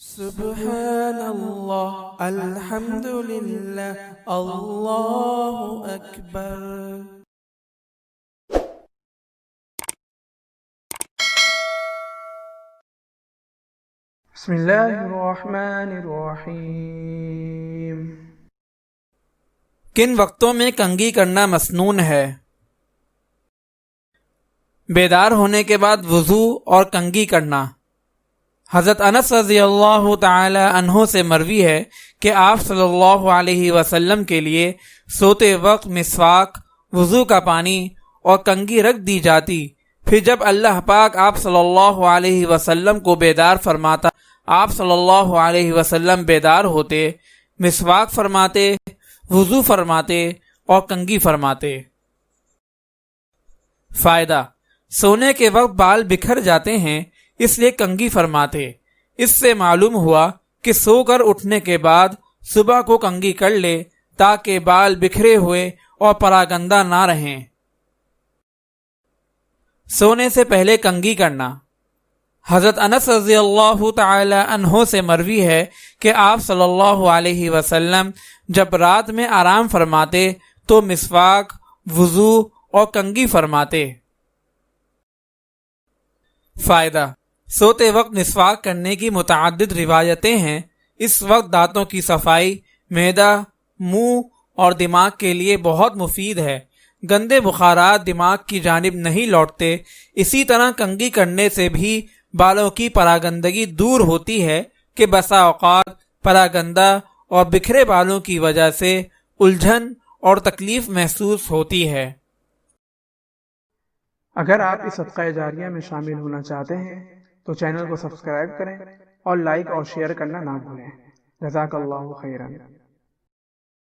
سبحان اللہ الحمد للہ اللہ اکبر۔ بسم اللہ الرحمن الرحیم۔ کن وقتوں میں کنگھی کرنا مسنون ہے؟ بیدار ہونے کے بعد وضو اور کنگھی کرنا۔ حضرت انس رضی اللہ تعالی عنہ سے مروی ہے کہ آپ صلی اللہ علیہ وسلم کے لیے سوتے وقت مسواک، وضو کا پانی اور کنگھی رکھ دی جاتی، پھر جب اللہ پاک آپ صلی اللہ علیہ وسلم کو بیدار فرماتا، آپ صلی اللہ علیہ وسلم بیدار ہوتے، مسواک فرماتے، وضو فرماتے اور کنگھی فرماتے۔ فائدہ: سونے کے وقت بال بکھر جاتے ہیں، اس لیے کنگھی فرماتے۔ اس سے معلوم ہوا کہ سو کر اٹھنے کے بعد صبح کو کنگھی کر لے تاکہ بال بکھرے ہوئے اور پراگندہ نہ رہیں۔ سونے سے پہلے کنگھی کرنا۔ حضرت انس رضی اللہ تعالی عنہ سے مروی ہے کہ آپ صلی اللہ علیہ وسلم جب رات میں آرام فرماتے تو مسواک، وضو اور کنگھی فرماتے۔ فائدہ: سوتے وقت مسواک کرنے کی متعدد روایتیں ہیں۔ اس وقت دانتوں کی صفائی، معدہ، منہ اور دماغ کے لیے بہت مفید ہے۔ گندے بخارات دماغ کی جانب نہیں لوٹتے۔ اسی طرح کنگھی کرنے سے بھی بالوں کی پراگندگی دور ہوتی ہے کہ بسا اوقات پراگندہ اور بکھرے بالوں کی وجہ سے الجھن اور تکلیف محسوس ہوتی ہے۔ اگر آپ اس صدقہ جاریہ میں شامل ہونا چاہتے ہیں تو چینل کو سبسکرائب کریں اور لائک اور شیئر کرنا نہ بھولیں۔ جزاک اللہ خیرا۔